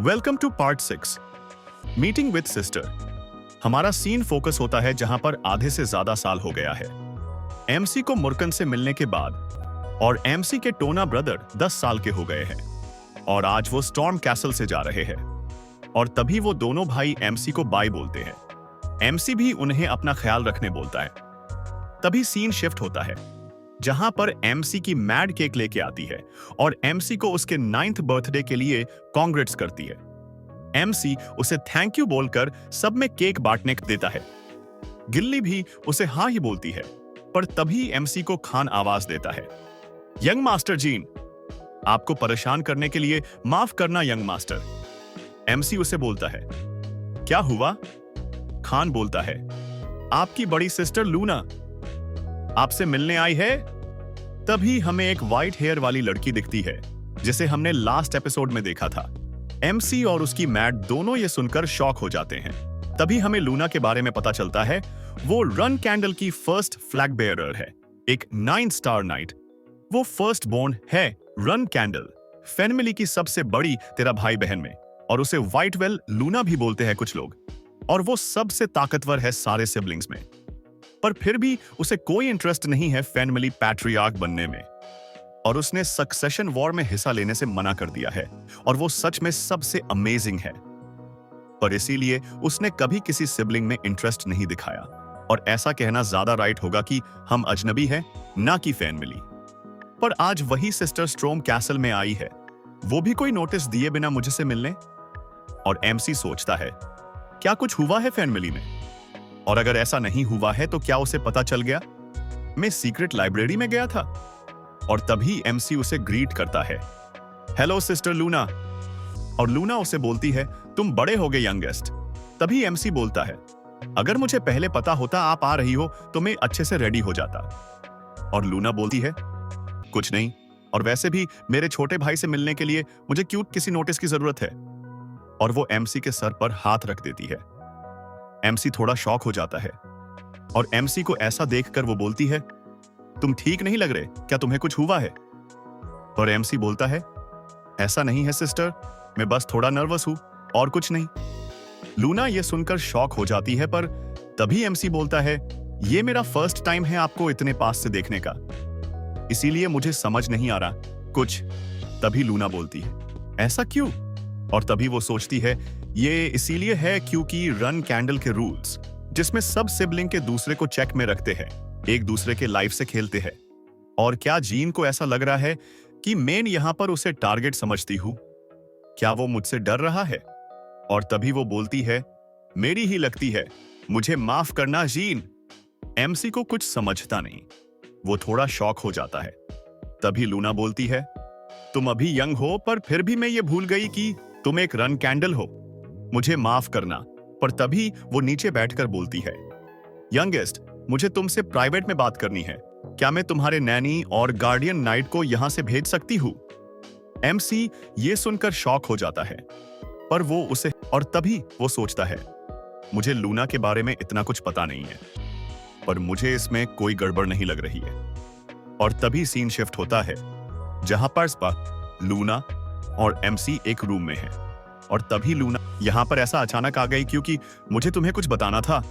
Welcome to part 6 meeting with sister. हमारा scene focus होता है जहां पर आधे से ज्यादा साल हो गया है एमसी को मुर्कन से मिलने के बाद, और एमसी के टोना ब्रदर 10 साल के हो गए हैं और आज वो स्टॉर्म कैसल से जा रहे हैं। और तभी वो दोनों भाई एमसी को बाय बोलते हैं। एमसी भी उन्हें अपना ख्याल रखने बोलता है। तभी सीन शिफ्ट होता है जहां पर एमसी की मैड केक लेके आती है और एमसी को उसके 9th बर्थडे के लिए कांग्रेट्स करती है। एमसी उसे थैंक यू बोलकर सब में केक बांटने देता है। गिल्ली भी उसे हाँ ही बोलती है, पर तभी एमसी को खान आवाज देता है, यंग मास्टर जीन, आपको परेशान करने के लिए माफ करना यंग मास्टर। एमसी उसे बोलता है, क्या हुआ? खान बोलता है, आपकी बड़ी सिस्टर लूना आपसे मिलने आई है। तभी हमें एक व्हाइट हेयर वाली लड़की दिखती है जिसे हमने लास्ट एपिसोड में देखा था। एमसी और उसकी मैड दोनों ये सुनकर शॉक हो जाते हैं। तभी हमें लूना के बारे में पता चलता है। वो रन कैंडल की फर्स्ट फ्लैग बेयरर है, एक 9 स्टार नाइट। वो फर्स्ट बोर्न है रन कैंडल, फैमिली की सबसे बड़ी तेरा भाई बहन में, और उसे व्हाइट वेल लूना भी बोलते हैं कुछ लोग। और वो सबसे ताकतवर है सारे सिबलिंग्स में, पर फिर भी उसे कोई इंटरेस्ट नहीं है फैमिली पैट्रियार्क बनने में, और उसने सक्सेशन वॉर में हिस्सा लेने से मना कर दिया है। और वो सच में सबसे अमेजिंग है, पर इसीलिए उसने कभी किसी सिबलिंग में इंटरेस्ट नहीं दिखाया। और ऐसा कहना ज्यादा राइट होगा कि हम अजनबी हैं, ना कि फैमिली। पर आज वही सिस्टर स्ट्रोम कैसल में आई है, वो भी कोई नोटिस दिए बिना मुझसे मिलने। और एमसी सोचता है, क्या कुछ हुआ है फैमिली में? और अगर ऐसा नहीं हुआ है तो क्या उसे पता चल गया? मैं सीक्रेट लाइब्रेरी में गया था। और तभी एमसी उसे ग्रीट करता है, हेलो सिस्टर लूना। और लूना उसे बोलती है, तुम बड़े हो गए यंगेस्ट। तभी एमसी बोलता है, अगर मुझे पहले पता होता आप आ रही हो तो मैं अच्छे से रेडी हो जाता। और लूना बोलती है, कुछ नहीं, और वैसे भी मेरे छोटे भाई से मिलने के लिए मुझे क्यों किसी नोटिस की जरूरत है? और वो एमसी के सर पर हाथ रख देती है। एमसी थोड़ा शॉक हो जाता है, और एमसी को ऐसा देखकर वो बोलती है, तुम ठीक नहीं लग रहे, क्या तुम्हें कुछ हुआ है? और एमसी बोलता है, ऐसा नहीं है सिस्टर, मैं बस थोड़ा नर्वस हूं, और कुछ नहीं। लूना ये सुनकर शॉक हो जाती है, पर तभी एमसी बोलता है, ये मेरा फर्स्ट टाइम है आपको इतने पास से देखने का, इसीलिए मुझे समझ नहीं आ रहा कुछ। तभी लूना बोलती है, ऐसा क्यों? और तभी वो सोचती है, ये इसीलिए है क्योंकि रन कैंडल के रूल्स, जिसमें सब सिबलिंग के दूसरे को चेक में रखते हैं, एक दूसरे के लाइफ से खेलते हैं। और क्या जीन को ऐसा लग रहा है कि मैं यहां पर उसे टारगेट समझती हूं? क्या वो मुझसे डर रहा है? और तभी वो बोलती है, मेरी ही लगती है, मुझे माफ करना जीन। एमसी को कुछ समझता नहीं, वो थोड़ा शॉक हो जाता है। तभी लूना बोलती है, तुम अभी यंग हो, पर फिर भी मैं ये भूल गई कि तुम एक रन कैंडल हो, मुझे माफ करना। पर तभी वो नीचे बैठकर बोलती है, यंगेस्ट, मुझे तुमसे प्राइवेट में बात करनी है, क्या मैं तुम्हारे नैनी और गार्डियन नाइट को यहां से भेज सकती हूं? एमसी ये सुनकर शॉक हो जाता है, पर वो उसे, और तभी वो सोचता है, मुझे लूना के बारे में इतना कुछ पता नहीं है, पर मुझे इसमें कोई गड़बड़ नहीं लग रही है। और तभी सीन शिफ्ट होता है जहां पर लूना और एमसी एक रूम में है। और तभी लूना, यहां पर ऐसा अचानक आ गई क्योंकि मुझे तुम्हें कुछ बताना था।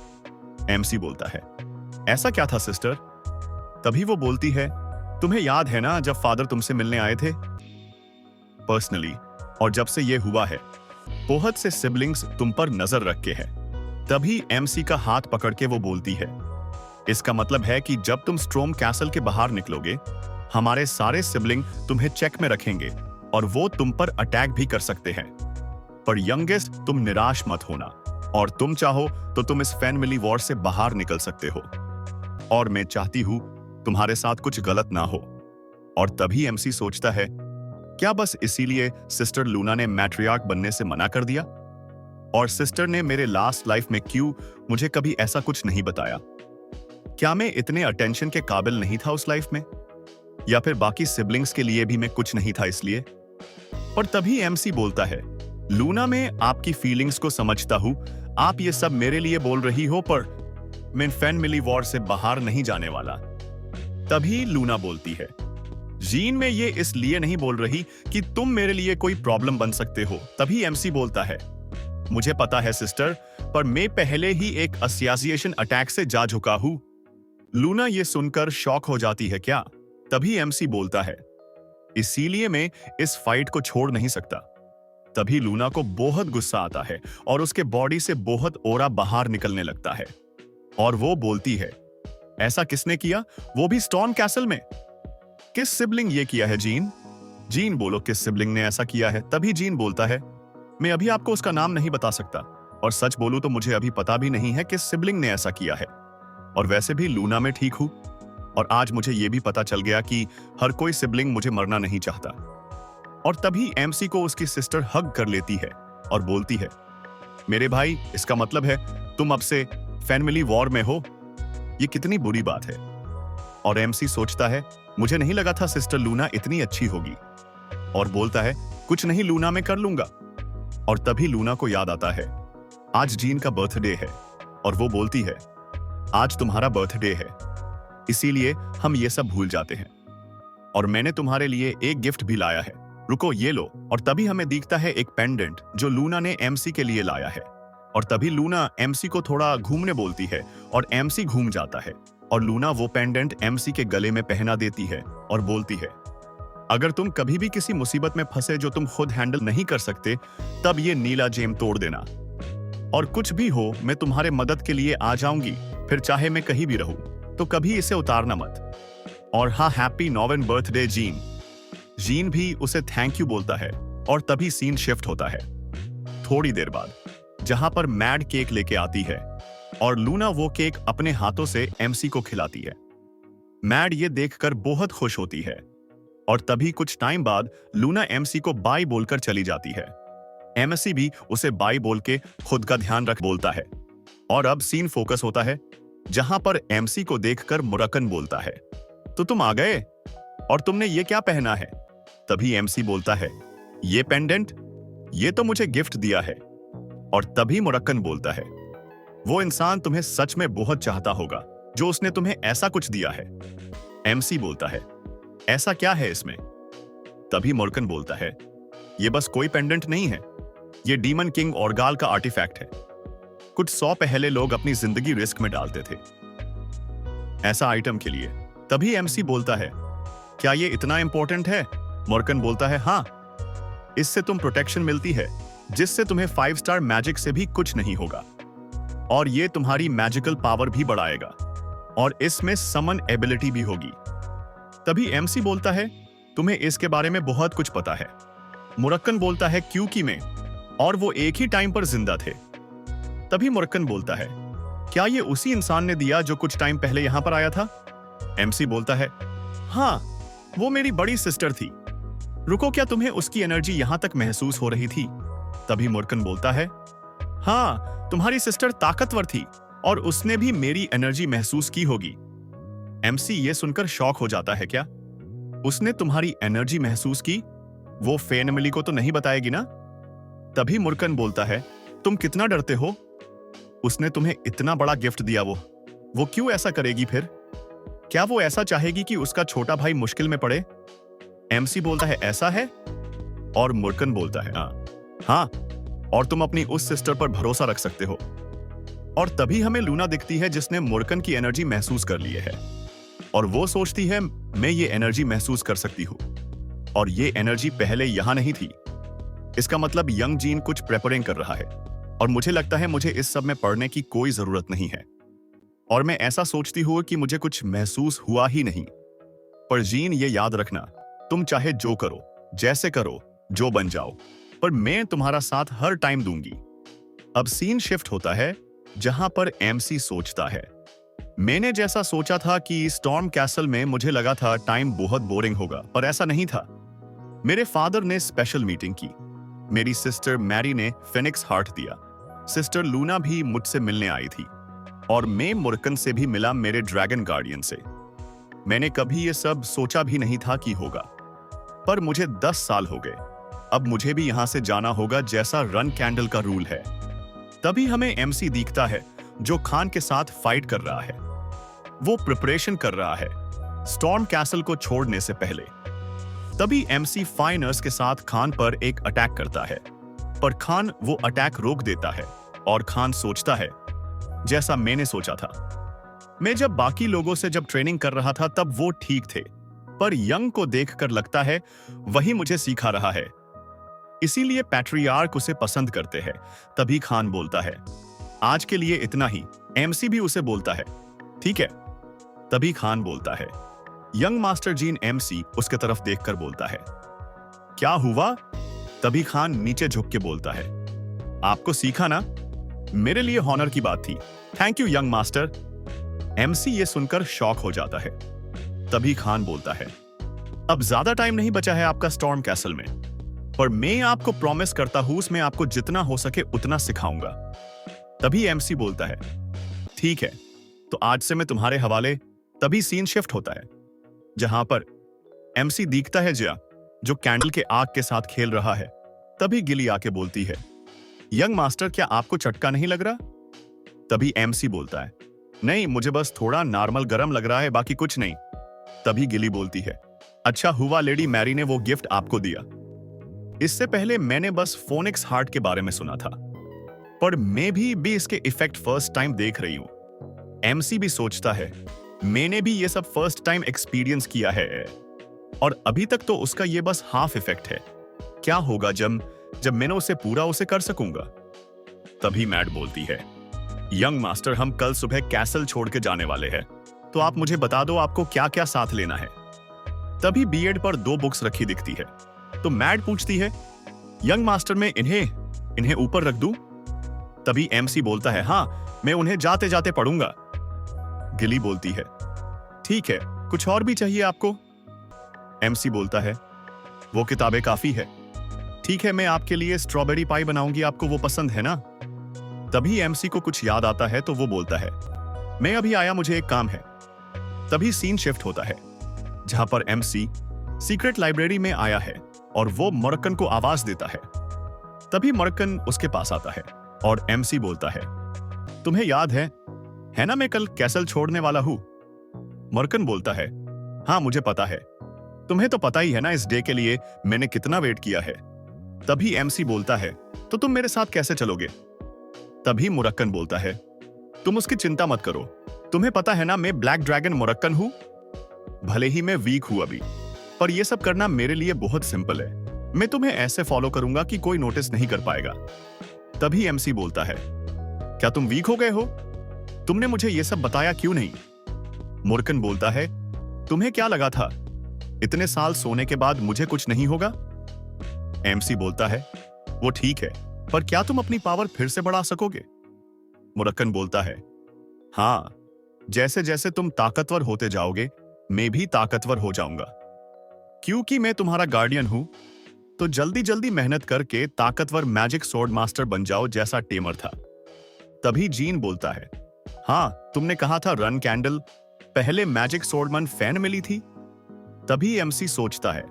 एमसी बोलता है, ऐसा क्या था सिस्टर? तभी वो बोलती है, तुम्हें याद है ना जब फादर तुमसे मिलने आए थे पर्सनली, और जब से ये हुआ है बहुत से सिबलिंग्स तुम पर नजर रख के हैं। तभी एमसी का हाथ पकड़ के वो बोलती है, इसका मतलब है कि जब तुम स्ट्रोम कैसल के बाहर निकलोगे, हमारे सारे सिबलिंग तुम्हें चेक में रखेंगे और वो तुम पर अटैक भी कर सकते हैं। पर यंगेस्ट, तुम निराश मत होना, और तुम चाहो तो तुम इस फैमिली वॉर से बाहर निकल सकते हो, और मैं चाहती हूं तुम्हारे साथ कुछ गलत ना हो। और तभी एमसी सोचता है, क्या बस इसीलिए सिस्टर लूना ने मैट्रियार्क बनने से मना कर दिया? और सिस्टर ने मेरे लास्ट लाइफ में क्यों मुझे कभी ऐसा कुछ नहीं बताया? क्या मैं इतने अटेंशन के काबिल नहीं था उस लाइफ में, या फिर बाकी सिबलिंग्स के लिए भी मैं कुछ नहीं था इसलिए? पर तभी एमसी बोलता है, लूना, मैं आपकी फीलिंग्स को समझता हूं, आप ये सब मेरे लिए बोल रही हो, पर मैं फैमिली वॉर से बाहर नहीं जाने वाला। तभी लूना बोलती है, जीन में ये इसलिए नहीं बोल रही कि तुम मेरे लिए कोई प्रॉब्लम बन सकते हो। तभी एमसी बोलता है, मुझे पता है सिस्टर, पर मैं पहले ही एक एसोसिएशन अटैक से जा झुका हूं। लूना ये सुनकर शॉक हो जाती है क्या? तभी एमसी बोलता है, इसीलिए मैं इस फाइट को छोड़ नहीं सकता। तभी लूना को बहुत गुस्सा आता है और उसके बॉडी से बहुत ओरा बाहर निकलने लगता है और वो बोलती है, ऐसा किसने किया, वो भी स्टॉर्म कैसल में? किस सिबलिंग ये किया है जीन? जीन बोलो, किस सिबलिंग ने ऐसा किया है? तभी जीन बोलता है, मैं अभी आपको उसका नाम नहीं बता सकता, और सच बोलूं तो मुझे अभी पता भी नहीं है किस सिबलिंग ने ऐसा किया है। और वैसे भी लूना में ठीक हूं, और आज मुझे यह भी पता चल गया कि हर कोई सिबलिंग मुझे मरना नहीं चाहता। और तभी एमसी को उसकी सिस्टर हग कर लेती है और बोलती है, मेरे भाई, इसका मतलब है तुम अब से फैमिली वॉर में हो। ये कितनी बुरी बात है। और एमसी सोचता है, मुझे नहीं लगा था सिस्टर लूना इतनी अच्छी होगी, और बोलता है, कुछ नहीं लूना, मैं कर लूंगा। और तभी लूना को याद आता है, आज जीन का बर्थडे है, और वो बोलती है, आज तुम्हारा बर्थडे है, इसीलिए हम ये सब भूल जाते हैं, और मैंने तुम्हारे लिए एक गिफ्ट भी लाया है, रुको ये लो। और तभी हमें दिखता है एक पेंडेंट जो लूना ने एमसी के लिए लाया है। और तभी लूना एमसी को थोड़ा घूमने बोलती है और एमसी घूम जाता है, और लूना वो पेंडेंट एमसी के गले में पहना देती है और बोलती है, अगर तुम कभी भी किसी मुसीबत में फंसे जो तुम खुद हैंडल नहीं कर सकते, तब ये नीला जेम तोड़ देना, और कुछ भी हो मैं तुम्हारे मदद के लिए आ जाऊंगी, फिर चाहे मैं कहीं भी रहूं, तो कभी इसे उतारना मत। और हाँ, happy 9th birthday gene. Gene भी उसे थैंक यू बोलता है, और तभी सीन शिफ्ट होता है थोड़ी देर बाद, जहां पर मैड केक लेके आती है, और लूना वो केक अपने हाथों से एमसी को खिलाती है। मैड ये देखकर बहुत खुश होती है, और तभी कुछ टाइम बाद लूना एमसी को बाय बोलकर चली जाती है। एमसी भी उसे बाय बोल के खुद का ध्यान रख बोलता है। और अब सीन फोकस होता है जहां पर एमसी को देखकर मुरक्कन बोलता है, तो तुम आ गए, और तुमने ये क्या पहना है? तभी एमसी बोलता है, ये पेंडेंट, ये तो मुझे गिफ्ट दिया है। और तभी मुरक्कन बोलता है, वो इंसान तुम्हें सच में बहुत चाहता होगा जो उसने तुम्हें ऐसा कुछ दिया है। एमसी बोलता है, ऐसा क्या है इसमें? तभी मुरक्कन बोलता है, ये बस कोई पेंडेंट नहीं है, ये डीमन किंग ऑर्गाल का आर्टिफैक्ट है। कुछ 100 पहले लोग अपनी जिंदगी रिस्क में डालते थे ऐसा आइटम के लिए। तभी एमसी बोलता है, क्या ये इतना इंपॉर्टेंट है? मुरक्कन बोलता है, हाँ, इससे तुम प्रोटेक्शन मिलती है जिससे तुम्हें 5 स्टार मैजिक से भी कुछ नहीं होगा, और ये तुम्हारी मैजिकल पावर भी बढ़ाएगा, और इसमें समन एबिलिटी भी होगी। तभी एमसी बोलता है, तुम्हें इसके बारे में बहुत कुछ पता है। मुरक्कन बोलता है, क्योंकि मैं और वो एक ही टाइम पर जिंदा थे। तभी मुरक्कन बोलता है, क्या ये उसी इंसान ने दिया जो कुछ टाइम पहले यहां पर आया था? एमसी बोलता है, हाँ, वो मेरी बड़ी सिस्टर थी। रुको, क्या तुम्हें उसकी एनर्जी यहां तक महसूस हो रही थी? तभी मुरक्कन बोलता है, हाँ, तुम्हारी सिस्टर ताकतवर थी और उसने भी मेरी एनर्जी महसूस की होगी। एमसी ये सुनकर शॉक हो जाता है, क्या उसने तुम्हारी एनर्जी महसूस की? वो फेनमिली को तो नहीं बताएगी ना? तभी मुरक्कन बोलता है, तुम कितना डरते हो? उसने तुम्हें इतना बड़ा गिफ्ट दिया, वो क्यों ऐसा करेगी फिर? क्या वो ऐसा चाहेगी कि उसका छोटा भाई मुश्किल में पड़े? एमसी बोलता है, ऐसा है? और मुरक्कन बोलता है, हाँ, और तुम अपनी उस सिस्टर पर भरोसा रख सकते हो। और तभी हमें लूना दिखती है जिसने मुरक्कन की एनर्जी महसूस कर ली है, और वो सोचती है, मैं ये एनर्जी महसूस कर सकती हूँ, और ये एनर्जी पहले यहां नहीं थी। इसका मतलब यंग जीन कुछ प्रेपरिंग कर रहा है, और मुझे लगता है मुझे इस सब में पढ़ने की कोई जरूरत नहीं है, और मैं ऐसा सोचती हूँ कि मुझे कुछ महसूस हुआ ही नहीं। पर जीन, ये याद रखना, तुम चाहे जो करो, जैसे करो, जो बन जाओ, पर मैं तुम्हारा साथ हर टाइम दूंगी। अब सीन शिफ्ट होता है जहां पर एमसी सोचता है, मैंने जैसा सोचा था कि स्टॉर्म कैसल में मुझे लगा था टाइम बहुत बोरिंग होगा, पर ऐसा नहीं था। मेरे फादर ने स्पेशल मीटिंग की, मेरी सिस्टर मैरी ने फिनिक्स हार्ट दिया, सिस्टर लूना भी मुझसे मिलने आई थी, और मैं मुरक्कन से भी मिला, मेरे ड्रैगन गार्डियन से। मैंने कभी ये सब सोचा भी नहीं था कि होगा, पर मुझे 10 साल हो गए। अब मुझे भी यहां से जाना होगा जैसा रन कैंडल का रूल है। तभी हमें एमसी दिखता है जो खान के साथ फाइट कर रहा है। वो प्रिपरेशन कर रहा है स्टॉर्म कैसल को छोड़ने से पहले। तभी एमसी फाइनर्स के साथ खान पर एक अटैक करता है, पर खान वो अटैक रोक देता है और खान सोचता है जैसा मैंने सोचा था। मैं जब बाकी लोगों से जब ट्रेनिंग कर रहा था तब वो ठीक थे, पर यंग को देखकर लगता है वही मुझे सिखा रहा है, इसीलिए पैट्रियार्क उसे पसंद करते हैं। तभी खान बोलता है आज के लिए इतना ही। एमसी भी उसे बोलता है ठीक है। तभी खान बोलता है यंग मास्टर जीन। एमसी उसके तरफ देखकर बोलता है क्या हुआ? तभी खान नीचे झुक के बोलता है आपको सीखा ना, मेरे लिए हॉनर की बात थी, thank you young master. MC ये सुनकर शॉक हो जाता है। तभी खान बोलता है अब ज्यादा टाइम नहीं बचा है आपका स्टॉर्म कैसल में, पर मैं आपको प्रॉमिस करता हूं उसमें आपको जितना हो सके उतना सिखाऊंगा। तभी एमसी बोलता है ठीक है, तो आज से मैं तुम्हारे हवाले। तभी सीन शिफ्ट होता है जहां पर एमसी दिखता है जिया जो कैंडल के आग के साथ खेल रहा है। तभी गिली आके बोलती है यंग मास्टर क्या आपको चटका नहीं लग रहा? तभी एमसी बोलता है नहीं, मुझे बस थोड़ा नॉर्मल गरम लग रहा है, बाकी कुछ नहीं। तभी गिली बोलती है अच्छा हुआ लेडी मैरी ने वो गिफ्ट आपको दिया, इससे पहले मैंने बस फोनिक्स हार्ट के बारे में सुना था, पर मैं भी इसके इफेक्ट फर्स्ट टाइम देख रही हूं। एमसी भी सोचता है मैंने भी ये सब फर्स्ट टाइम एक्सपीरियंस किया है, और अभी तक तो उसका ये बस हाफ इफेक्ट है। क्या होगा जब मैंने उसे पूरा कर सकूंगा? तभी मैट बोलती है यंग मास्टर हम कल सुबह कैसल छोड़ के जाने वाले हैं, तो आप मुझे बता दो आपको क्या क्या साथ लेना है। तभी बीएड पर 2 बुक्स रखी दिखती है, तो मैट पूछती है यंग मास्टर मैं इन्हें ऊपर रख दूं? तभी एमसी बोलता है हाँ, मैं उन्हें जाते जाते पढ़ूंगा। गिली बोलती है ठीक है, कुछ और भी चाहिए आपको? एमसी बोलता है वो किताबें काफी है। ठीक है, मैं आपके लिए स्ट्रॉबेरी पाई बनाऊंगी, आपको वो पसंद है ना? तभी एमसी को कुछ याद आता है तो वो बोलता है मैं अभी आया, मुझे एक काम है। तभी सीन शिफ्ट होता है जहां पर एमसी सीक्रेट लाइब्रेरी में आया है और वो मोरक्कन को आवाज देता है। तभी मोरक्कन उसके पास आता है और एमसी बोलता है तुम्हें याद है ना मैं कल कैसल छोड़ने वाला हूं? मोरक्कन बोलता है हाँ मुझे पता है, तुम्हें तो पता ही है ना इस डे के लिए मैंने कितना वेट किया है। तभी एमसी बोलता है तो तुम मेरे साथ कैसे चलोगे? तभी मोरक्कन बोलता है तुम उसकी चिंता मत करो, तुम्हें पता है ना मैं ब्लैक ड्रैगन मोरक्कन हूं। भले ही मैं वीक हूं अभी, पर यह सब करना मेरे लिए बहुत सिंपल है, मैं तुम्हें ऐसे फॉलो करूंगा कि कोई नोटिस नहीं कर पाएगा। तभी एमसी बोलता है क्या तुम वीक हो गए हो? तुमने मुझे यह सब बताया क्यों नहीं? मोरक्कन बोलता है तुम्हें क्या लगा था इतने साल सोने के बाद मुझे कुछ नहीं होगा? एमसी बोलता है वो ठीक है, पर क्या तुम अपनी पावर फिर से बढ़ा सकोगे? मोरक्कन बोलता है हाँ, जैसे जैसे तुम ताकतवर होते जाओगे मैं भी ताकतवर हो जाऊंगा, क्योंकि मैं तुम्हारा गार्डियन हूं। तो जल्दी जल्दी मेहनत करके ताकतवर मैजिक सोर्ड मास्टर बन जाओ जैसा टेमर था। तभी जीन बोलता है हाँ, तुमने कहा था रन कैंडल पहले मैजिक सोर्डमैन फैन मिली थी। तभी एमसी सोचता है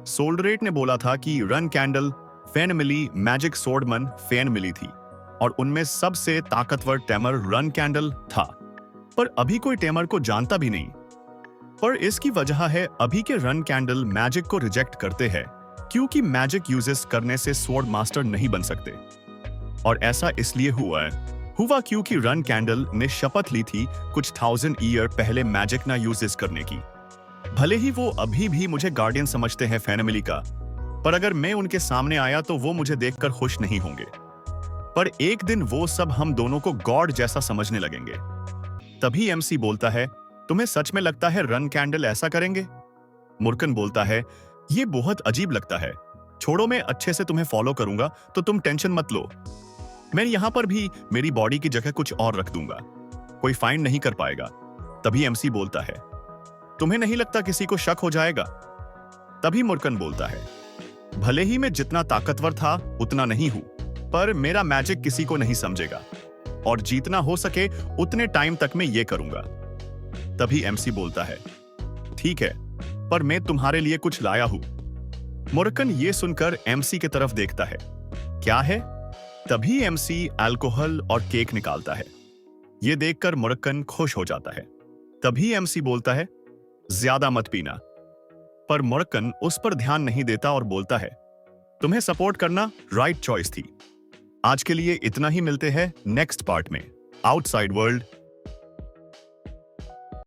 सोल्डरेट ने बोला था कि रन कैंडल फैन मिली, मैजिक सोर्डमैन फैन मिली थी, और उनमें सबसे ताकतवर टेमर रन कैंडल था, पर अभी कोई टेमर को जानता भी नहीं। पर इसकी वजह है अभी के रन कैंडल मैजिक को रिजेक्ट करते हैं, क्योंकि मैजिक यूजेस करने से स्वॉर्ड मास्टर नहीं बन सकते। और ऐसा इसलिए हुआ क्योंकि रन कैंडल ने शपथ ली थी कुछ 1000 ईयर पहले मैजिक ना यूजेस करने की। भले ही वो अभी भी मुझे गार्डियन समझते हैं फैमिली का, पर अगर मैं उनके सामने आया तो वो मुझे देखकर खुश नहीं होंगे, पर एक दिन वो सब हम दोनों को गॉड जैसा समझने लगेंगे। तभी एमसी बोलता है तुम्हें सच में लगता है रन कैंडल ऐसा करेंगे? मोरक्कन बोलता है ये बहुत अजीब लगता है, छोड़ो मैं अच्छे से तुम्हें फॉलो करूंगा, तो तुम टेंशन मत लो। मैं यहां पर भी मेरी बॉडी की जगह कुछ और रख दूंगा, कोई फाइंड नहीं कर पाएगा। तभी एमसी बोलता है तुम्हें नहीं लगता किसी को शक हो जाएगा? तभी मोरक्कन बोलता है भले ही मैं जितना ताकतवर था उतना नहीं हूं, पर मेरा मैजिक किसी को नहीं समझेगा, और जीतना हो सके उतने टाइम तक मैं ये करूंगा। तभी एमसी बोलता है ठीक है, पर मैं तुम्हारे लिए कुछ लाया हूं। मोरक्कन ये सुनकर एमसी की तरफ देखता है, क्या है? तभी एमसी अल्कोहल और केक निकालता है। ये देखकर मोरक्कन खुश हो जाता है। तभी एमसी बोलता है ज्यादा मत पीना। पर मुर्कन उस पर ध्यान नहीं देता और बोलता है, तुम्हें सपोर्ट करना राइट चॉइस थी। आज के लिए इतना ही, मिलते हैं नेक्स्ट पार्ट में। Outside world